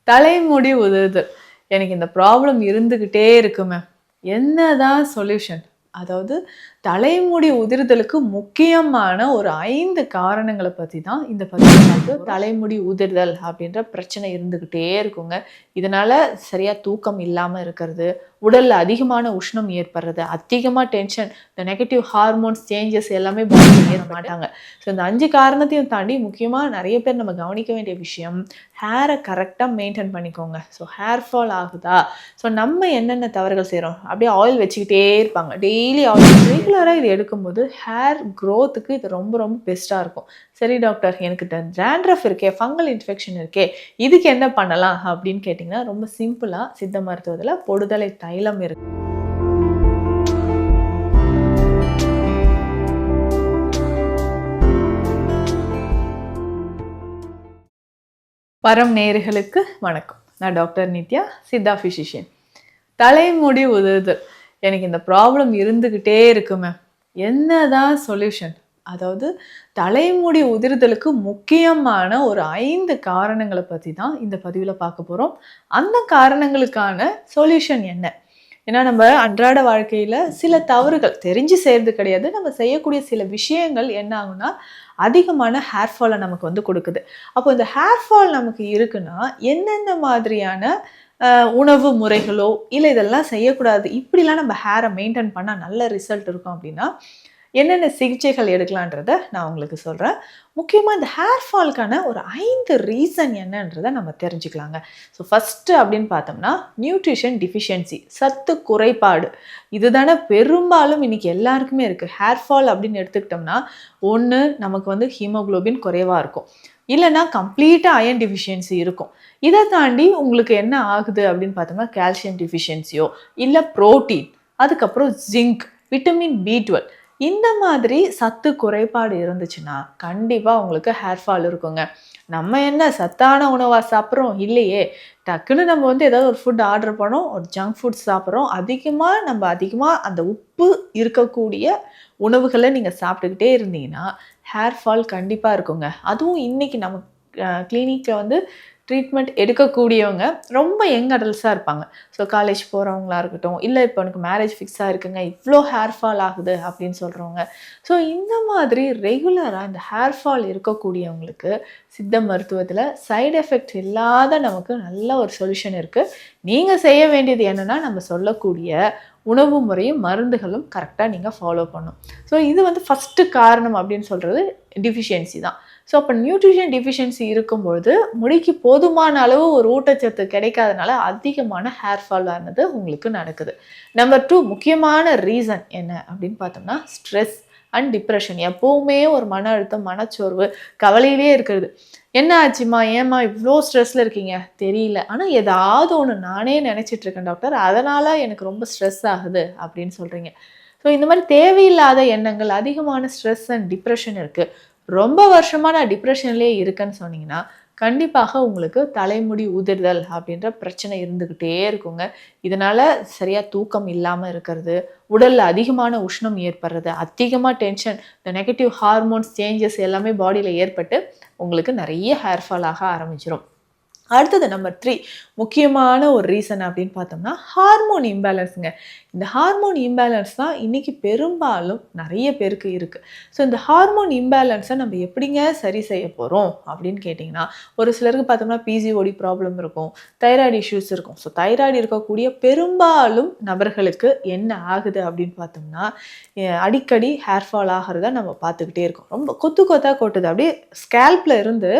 தலைமுடி உதிர்தல். எனக்கு இந்த ப்ராப்ளம் இருந்துகிட்டே இருக்குமே. என்னதான் சொல்யூஷன்? அதாவது தலைமுடி உதிர்தலுக்கு முக்கியமான ஒரு 5 காரணங்கள பத்தி தான் இந்த பதிவுல பார்க்க தலைமுடி உதிர்தல் அப்படின்ற பிரச்சனை இருந்துகிட்டே இருக்குங்க. இதனால சரியா தூக்கம் இல்லாம இருக்கிறது, உடல்ல அதிகமான உஷ்ணம் ஏற்படுறது, அதிகமா டென்ஷன், இந்த நெகட்டிவ் ஹார்மோன்ஸ் சேஞ்சஸ் எல்லாமே பாடியில ஏற மாட்டாங்க. ஸோ இந்த 5 காரணத்தையும் தாண்டி முக்கியமா நெறைய பேர் நம்ம கவனிக்க வேண்டிய விஷயம், ஹேர கரெக்ட்டா மெயின்டெயின் பண்ணிக்கோங்க. ஸோ ஹேர் ஃபால் ஆகுதா? ஸோ நம்ம என்னென்ன தவறுகள் செய்றோம்? அப்படியே ஆயில் வச்சுக்கிட்டே இருப்பாங்க. டெய்லி ஆயில் ரெகுலரா இது எடுக்கும்போது ஹேர் குரோத்துக்கு இது ரொம்ப ரொம்ப பெஸ்ட்டா இருக்கும். சரி டாக்டர், எனக்கு டேண்ட்ரஃப் இருக்கே, ஃபங்கல் இன்ஃபெக்ஷன் இருக்கே, இதுக்கு என்ன பண்ணலாம் அப்படின்னு கேட்டிங்கன்னா, ரொம்ப சிம்பிளா சித்த மருத்துவத்துல பொடுதலை தைலம் இருக்கு. பரம் நேயர்களுக்கு வணக்கம். நான் டாக்டர் நித்யா, சித்தா ஃபிசிஷியன். தலைமுடி உதிர்தல். எனக்கு இந்த ப்ராப்ளம் இருந்துகிட்டே இருக்குமே. என்னதான் சொல்யூஷன்? அதாவது தலைமுடி உதிர்தலுக்கு முக்கியமான ஒரு 5 காரணங்கள பத்தி தான் இந்த பதிவுல பார்க்க போறோம். அந்த காரணங்களுக்கான சொல்யூஷன் என்ன? ஏன்னா நம்ம அன்றாட வாழ்க்கையில சில தவறுகள் தெரிஞ்சு செய்யறது கிடையாது. நம்ம செய்யக்கூடிய சில விஷயங்கள் என்ன ஆகும்னா, அதிகமான ஹேர் ஃபாலை நமக்கு வந்து கொடுக்குது. அப்போ இந்த ஹேர் ஃபால் நமக்கு இருக்குன்னா, எந்தெந்த மாதிரியான உணவு முறைகளோ, இல்லை இதெல்லாம் செய்யக்கூடாது, இப்படிலாம் நம்ம ஹேரை மெயின்டைன் பண்ணால் நல்ல ரிசல்ட் இருக்கும் அப்படின்னா, என்னென்ன சிகிச்சைகள் எடுக்கலான்றத நான் உங்களுக்கு சொல்கிறேன். முக்கியமாக இந்த ஹேர் ஃபால்க்கான ஒரு 5 ரீசன் என்னன்றதை நம்ம தெரிஞ்சுக்கலாங்க. ஸோ ஃபஸ்ட்டு அப்படின்னு பார்த்தோம்னா, நியூட்ரிஷன் டிஃபிஷியன்சி, சத்து குறைபாடு. இதுதானே பெரும்பாலும் இன்னைக்கு எல்லாருக்குமே இருக்குது. ஹேர் ஃபால் அப்படின்னு எடுத்துக்கிட்டோம்னா, ஒன்று நமக்கு வந்து ஹீமோகுளோபின் குறைவாக இருக்கும், இல்லைனா கம்ப்ளீட்டாக அயன் டிஃபிஷியன்சி இருக்கும். இதை தாண்டி உங்களுக்கு என்ன ஆகுது அப்படின்னு பார்த்தோம்னா, கால்சியம் டிஃபிஷியன்சியோ, இல்லை புரோட்டீன், அதுக்கப்புறம் ஜிங்க், விட்டமின் B12, இந்த மாதிரி சத்து குறைபாடு இருந்துச்சுன்னா கண்டிப்பாக உங்களுக்கு ஹேர் ஃபால் இருக்குங்க. நம்ம என்ன சத்தான உணவாக சாப்பிட்றோம்? இல்லையே. டக்குன்னு நம்ம வந்து ஏதாவது ஒரு ஃபுட் ஆர்டர் பண்ணோம், ஒரு ஜங்க் ஃபுட் சாப்பிட்றோம். அதிகமாக அந்த உப்பு இருக்கக்கூடிய உணவுகளை நீங்கள் சாப்பிட்டுக்கிட்டே இருந்தீங்கன்னா ஹேர் ஃபால் கண்டிப்பாக இருக்குங்க. அதுவும் இன்றைக்கி நம்ம கிளினிக்கில் வந்து ட்ரீட்மெண்ட் எடுக்கக்கூடியவங்க ரொம்ப யங் அடல்ட்ஸாக இருப்பாங்க. ஸோ காலேஜ் போகிறவங்களா இருக்கட்டும், இல்லை இப்போ எனக்கு மேரேஜ் ஃபிக்ஸாக இருக்குங்க, இவ்வளோ ஹேர் ஃபால் ஆகுது அப்படின்னு சொல்கிறவங்க. ஸோ இந்த மாதிரி ரெகுலராக இந்த ஹேர் ஃபால் இருக்கக்கூடியவங்களுக்கு சித்த மருத்துவத்தில் சைடு எஃபெக்ட் இல்லாத நமக்கு நல்ல ஒரு சொல்யூஷன் இருக்குது. நீங்கள் செய்ய வேண்டியது என்னென்னா, நம்ம சொல்லக்கூடிய உணவு முறையும் மருந்துகளும் கரெக்டாக நீங்கள் ஃபாலோ பண்ணணும். ஸோ இது வந்து ஃபஸ்ட்டு காரணம் அப்படின்னு சொல்கிறது டிஃபிஷியன்சி தான். ஸோ அப்போ நியூட்ரிஷன் டிஃபிஷியன்சி இருக்கும்பொழுது முடிக்கு போதுமான அளவு ஒரு ஊட்டச்சத்து கிடைக்காதனால அதிகமான ஹேர் ஃபால் ஆனது உங்களுக்கு நடக்குது. நம்பர் 2 முக்கியமான ரீசன் என்ன அப்படின்னு பார்த்தோம்னா, ஸ்ட்ரெஸ் அண்ட் டிப்ரெஷன். எப்போவுமே ஒரு மன அழுத்தம், மனச்சோர்வு, கவலையிலே இருக்கிறது. என்ன ஆச்சுமா, ஏம்மா இவ்வளோ ஸ்ட்ரெஸ்ஸில் இருக்கீங்க? தெரியல, ஆனால் ஏதாவது ஒன்று நானே நினச்சிட்ருக்கேன் டாக்டர், அதனால் எனக்கு ரொம்ப ஸ்ட்ரெஸ் ஆகுது அப்படின்னு சொல்கிறீங்க. ஸோ இந்த மாதிரி தேவையில்லாத எண்ணங்கள், அதிகமான ஸ்ட்ரெஸ் அண்ட் டிப்ரெஷன் இருக்குது. ரொம்ப வருஷமாக நான் டிப்ரெஷன்லேயே இருக்கேன்னு சொன்னீங்கன்னா கண்டிப்பாக உங்களுக்கு தலைமுடி உதிர்தல் அப்படின்ற பிரச்சனை இருந்துக்கிட்டே இருக்குங்க. இதனால் சரியாக தூக்கம் இல்லாமல் இருக்கிறது, உடலில் அதிகமான உஷ்ணம் ஏற்படுறது, அதிகமாக டென்ஷன், இந்த நெகட்டிவ் ஹார்மோன்ஸ் சேஞ்சஸ் எல்லாமே பாடியில் ஏற்பட்டு உங்களுக்கு நிறைய ஹேர் ஃபால் ஆக ஆரம்பிச்சிடும். அடுத்தது நம்பர் 3 முக்கியமான ஒரு ரீசன் அப்படின்னு பார்த்தோம்னா, ஹார்மோன் இம்பேலன்ஸுங்க. இந்த ஹார்மோன் இம்பேலன்ஸ் தான் இன்றைக்கி பெரும்பாலும் நிறைய பேருக்கு இருக்குது. ஸோ இந்த ஹார்மோன் இம்பேலன்ஸை நம்ம எப்படிங்க சரி செய்ய போகிறோம் அப்படின்னு கேட்டிங்கன்னா, ஒரு சிலருக்கு பார்த்தோம்னா PCOD ப்ராப்ளம் இருக்கும், தைராய்டு இஷ்யூஸ் இருக்கும். ஸோ தைராய்டு இருக்கக்கூடிய பெரும்பாலும் நபர்களுக்கு என்ன ஆகுது அப்படின்னு பார்த்தோம்னா, அடிக்கடி ஹேர் ஃபால் ஆகிறத நம்ம பார்த்துக்கிட்டே இருக்கோம். ரொம்ப கொத்தாக கொட்டுது, அப்படியே ஸ்கேல்பில் இருந்து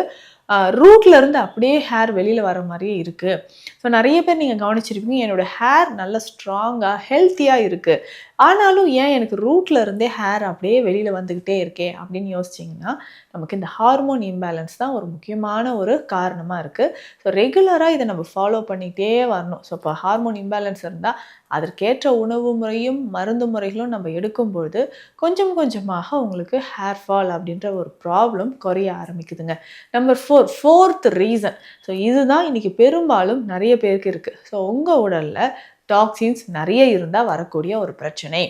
ரூட்ல இருந்து அப்படியே ஹேர் வெளியில் வர மாதிரியே இருக்குது. ஸோ நிறைய பேர் நீங்கள் கவனிச்சிருப்பீங்க, என்னோடய ஹேர் நல்ல ஸ்ட்ராங்காக ஹெல்த்தியாக இருக்குது, ஆனாலும் ஏன் எனக்கு ரூட்ல இருந்தே ஹேர் அப்படியே வெளியில் வந்துக்கிட்டே இருக்கே அப்படின்னு யோசிச்சிங்கன்னா, நமக்கு இந்த ஹார்மோன் இம்பேலன்ஸ் தான் ஒரு முக்கியமான ஒரு காரணமாக இருக்குது. ஸோ ரெகுலராக இதை நம்ம ஃபாலோ பண்ணிகிட்டே வரணும். ஸோ இப்போ ஹார்மோன் இம்பேலன்ஸ் இருந்தால் அதற்கேற்ற உணவு முறையும் மருந்து முறைகளும் நம்ம எடுக்கும்பொழுது கொஞ்சம் கொஞ்சமாக உங்களுக்கு ஹேர் ஃபால் அப்படின்ற ஒரு ப்ராப்ளம் குறைய ஆரம்பிக்குதுங்க. Number 4th reason. ஸோ இதுதான் இன்றைக்கி பெரும்பாலும் நிறைய பேருக்கு இருக்குது. ஸோ உங்கள் உடலில் டாக்ஸின்ஸ் நிறைய இருந்தால் வரக்கூடிய ஒரு பிரச்சனை.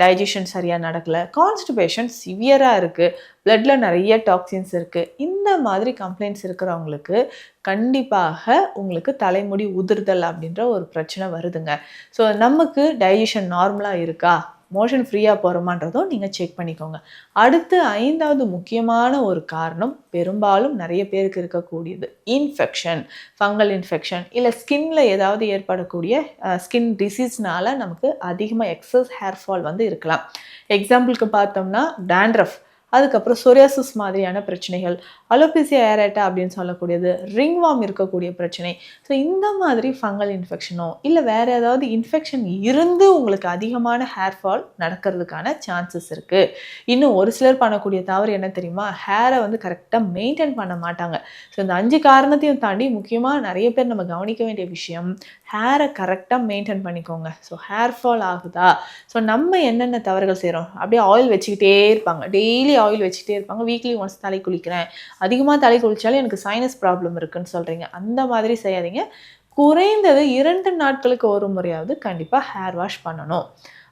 டைஜஷன் சரியாக நடக்கலை, கான்ஸ்டிபேஷன் சிவியராக இருக்குது, பிளட்ல நிறைய டாக்ஸின்ஸ் இருக்குது. இந்த மாதிரி கம்ப்ளைண்ட்ஸ் இருக்கிறவங்களுக்கு கண்டிப்பாக உங்களுக்கு தலைமுடி உதிர்தல் அப்படின்ற ஒரு பிரச்சனை வருதுங்க. ஸோ நமக்கு டைஜஷன் நார்மலாக இருக்கா, மோஷன் ஃப்ரீயாக போகிறோமான்றதும் நீங்கள் செக் பண்ணிக்கோங்க. அடுத்து 5வது முக்கியமான ஒரு காரணம் பெரும்பாலும் நிறைய பேருக்கு இருக்கக்கூடியது இன்ஃபெக்ஷன், ஃபங்கல் இன்ஃபெக்ஷன், இல்லை ஸ்கின்ல ஏதாவது ஏற்படக்கூடிய ஸ்கின் டிசீஸ்னால நமக்கு அதிகமாக எக்ஸஸ் ஹேர் ஃபால் வந்து இருக்கலாம். எக்ஸாம்பிளுக்கு பார்த்தோம்னா டேண்ட்ரஃப், அதுக்கப்புறம் சொரியாசிஸ் மாதிரியான பிரச்சனைகள், அலோபேசியா ஏரேட்டா அப்படின்னு சொல்லக்கூடியது, ரிங்வார்ம் இருக்கக்கூடிய பிரச்சனை. ஸோ இந்த மாதிரி ஃபங்கல் இன்ஃபெக்ஷனோ இல்லை வேறு ஏதாவது இன்ஃபெக்ஷன் இருந்து உங்களுக்கு அதிகமான ஹேர் ஃபால் நடக்கிறதுக்கான சான்சஸ் இருக்குது. இன்னும் ஒரு சிலர் பண்ணக்கூடிய தவறு என்ன தெரியுமா, ஹேரை வந்து கரெக்டாக மெயின்டைன் பண்ண மாட்டாங்க. ஸோ இந்த 5 காரணத்தையும் தாண்டி முக்கியமாக நிறைய பேர் நம்ம கவனிக்க வேண்டிய விஷயம், ஹேரை கரெக்டாக மெயின்டைன் பண்ணிக்கோங்க. ஸோ ஹேர் ஃபால் ஆகுதா, ஸோ நம்ம என்னென்ன தவறுகள் செய்கிறோம், அப்படியே ஆயில் வச்சுக்கிட்டே இருப்பாங்க, டெய்லி ஆயில் வச்சுக்கிட்டே இருப்பாங்க, வீக்லி ஒன்ஸ் தலை குளிக்கிறேன், அதிகமாக தலை குளிச்சாலும் எனக்கு சைனஸ் ப்ராப்ளம் இருக்குன்னு சொல்கிறீங்க. அந்த மாதிரி செய்யாதீங்க. குறைந்தது 2 நாட்களுக்கு ஒரு முறையாவது கண்டிப்பாக ஹேர் வாஷ் பண்ணணும்.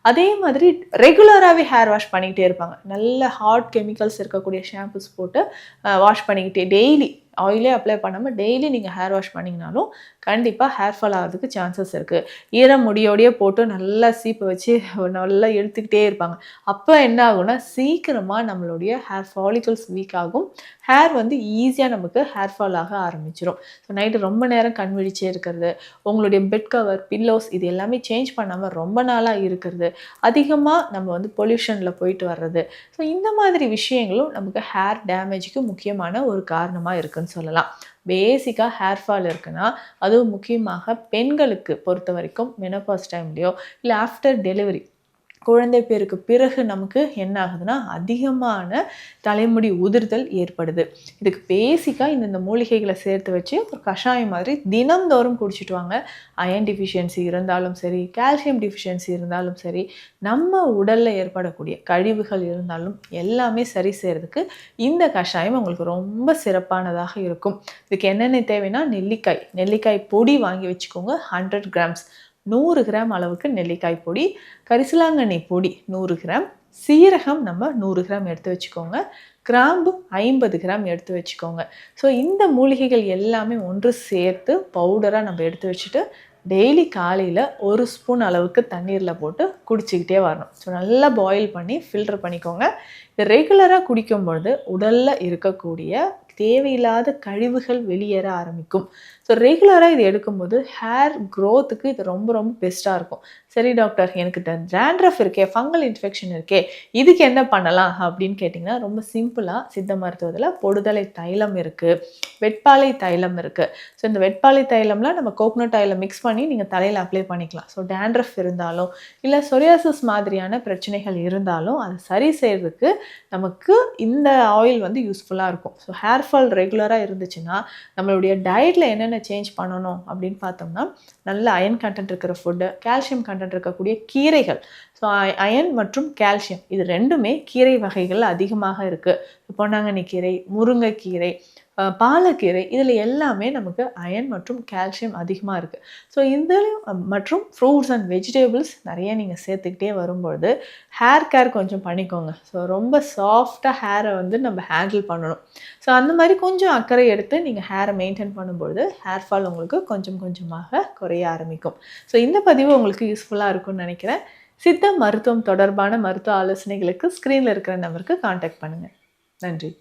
அதே மாதிரி ரெகுலராகவே ஹேர் வாஷ் பண்ணிக்கிட்டே இருப்பாங்க, நல்ல ஹாட் கெமிக்கல்ஸ் இருக்கக்கூடிய ஷாம்பூஸ் போட்டு வாஷ் பண்ணிக்கிட்டே, டெய்லி ஆயிலே அப்ளை பண்ணாமல் டெய்லி நீங்கள் ஹேர் வாஷ் பண்ணிங்கனாலும் கண்டிப்பாக ஹேர் ஃபால் ஆகிறதுக்கு சான்சஸ் இருக்குது. ஈரம் முடியோடையே போட்டு நல்லா சீப்பை வச்சு நல்லா எடுத்துக்கிட்டே இருப்பாங்க. அப்போ என்ன ஆகும்னா சீக்கிரமாக நம்மளுடைய ஹேர் ஃபாலிகல்ஸ் வீக் ஆகும், ஹேர் வந்து ஈஸியாக நமக்கு ஹேர் ஃபால் ஆக ஆரம்பிச்சிடும். ஸோ நைட்டு ரொம்ப நேரம் கண் விழிச்சே இருக்கிறது, உங்களுடைய பெட் கவர், பில்லோஸ் இது எல்லாமே சேஞ்ச் பண்ணாமல் ரொம்ப நாளாக இருக்கிறது, அதிகமாக நம்ம வந்து பொல்யூஷனில் போயிட்டு வர்றது, ஸோ இந்த மாதிரி விஷயங்களும் நமக்கு ஹேர் டேமேஜுக்கு முக்கியமான ஒரு காரணமாக இருக்குன்னு சொல்லலாம். பேசிக்காக ஹேர் ஃபால் இருக்குன்னா அதுவும் முக்கியமாக பெண்களுக்கு பொறுத்த வரைக்கும் மெனோபாஸ் டைம்லையோ இல்லை ஆஃப்டர் டெலிவரி குழந்தை பேருக்கு பிறகு நமக்கு என்ன ஆகுதுன்னா அதிகமான தலைமுடி உதிர்தல் ஏற்படுது. இதுக்கு பேசிக்காக இந்த மூலிகைகளை சேர்த்து வச்சு ஒரு கஷாயம் மாதிரி தினம்தோறும் குடிச்சிட்டு வாங்க. அயன் டிஃபிஷியன்சி இருந்தாலும் சரி, கால்சியம் டிஃபிஷியன்சி இருந்தாலும் சரி, நம்ம உடலில் ஏற்படக்கூடிய கழிவுகள் இருந்தாலும் எல்லாமே சரி செய்கிறதுக்கு இந்த கஷாயம் உங்களுக்கு ரொம்ப சிறப்பானதாக இருக்கும். இதுக்கு என்னென்ன தேவைன்னா நெல்லிக்காய் பொடி வாங்கி வச்சுக்கோங்க, 100 கிராம்ஸ், 100 கிராம் அளவுக்கு நெல்லிக்காய் பொடி, கரிசலாங்கண்ணி பொடி 100 கிராம், சீரகம் நம்ம 100 கிராம் எடுத்து வச்சுக்கோங்க, கிராம்பு 50 கிராம் எடுத்து வச்சுக்கோங்க. ஸோ இந்த மூலிகைகள் எல்லாமே ஒன்று சேர்த்து பவுடராக நம்ம எடுத்து வச்சுட்டு டெய்லி காலையில் 1 ஸ்பூன் அளவுக்கு தண்ணீரில் போட்டு குடிச்சிக்கிட்டே வரணும். ஸோ நல்லா பாயில் பண்ணி ஃபில்டர் பண்ணிக்கோங்க. இது ரெகுலராக குடிக்கும்பொழுது உடலில் இருக்கக்கூடிய தேவையில்லாத கழிவுகள் வெளியேற ஆரம்பிக்கும். ஸோ ரெகுலராக இது எடுக்கும்போது ஹேர் க்ரோத்துக்கு இது ரொம்ப ரொம்ப பெஸ்ட்டாக இருக்கும். சரி டாக்டர், எனக்கு டேண்ட்ரஃப் இருக்கே, ஃபங்கல் இன்ஃபெக்ஷன் இருக்கே, இதுக்கு என்ன பண்ணலாம் அப்படின்னு கேட்டிங்கன்னா ரொம்ப சிம்பிளாக சித்த மருத்துவத்தில் பொடுதலை தைலம் இருக்குது, வெட்பாலை தைலம் இருக்குது. ஸோ இந்த வெட்பாலை தைலம்லாம் நம்ம கோகனட் ஆயிலை மிக்ஸ் பண்ணி நீங்கள் தலையில் அப்ளை பண்ணிக்கலாம். ஸோ டேண்ட்ரஃப் இருந்தாலும் இல்லை சொரியாசிஸ் மாதிரியான பிரச்சனைகள் இருந்தாலும் அதை சரி செய்கிறதுக்கு நமக்கு இந்த ஆயில் வந்து யூஸ்ஃபுல்லாக இருக்கும். ஸோ ஹேர் ஃபால் ரெகுலராக இருந்துச்சுன்னா நம்மளுடைய டயட்டில் என்னென்ன சேஞ்ச் பண்ணணும் அப்படின்னு பார்த்தோம்னா நல்ல அயன் கண்டென்ட் இருக்கிற ஃபுட்டு, கால்சியம் கண்டென்ட் இருக்கக்கூடிய கீரைகள். ஸோ அயன் மற்றும் கால்சியம் இது ரெண்டுமே கீரை வகைகள் அதிகமாக இருக்குது. பொன்னாங்கண்ணி கீரை, முருங்கைக்கீரை, பாலக்கீரை, இதில் எல்லாமே நமக்கு அயன் மற்றும் கால்சியம் அதிகமாக இருக்குது. ஸோ இதுலேயும் மற்றும் ஃப்ரூட்ஸ் அண்ட் வெஜிடபிள்ஸ் நிறைய நீங்கள் சேர்த்துக்கிட்டே வரும்பொழுது ஹேர் கேர் கொஞ்சம் பண்ணிக்கோங்க. ஸோ ரொம்ப சாஃப்டாக ஹேரை வந்து நம்ம ஹேண்டில் பண்ணணும். ஸோ அந்த மாதிரி கொஞ்சம் அக்கறை எடுத்து நீங்கள் ஹேரை மெயின்டைன் பண்ணும்பொழுது ஹேர் ஃபால் உங்களுக்கு கொஞ்சம் கொஞ்சமாக குறைய ஆரம்பிக்கும். ஸோ இந்த பதிவு உங்களுக்கு யூஸ்ஃபுல்லாக இருக்கும்னு நினைக்கிறேன். சித்த மருத்துவம் தொடர்பான மருத்துவ ஆலோசனைகளுக்கு ஸ்க்ரீனில் இருக்கிற நம்பருக்கு கான்டாக்ட் பண்ணுங்கள். நன்றி.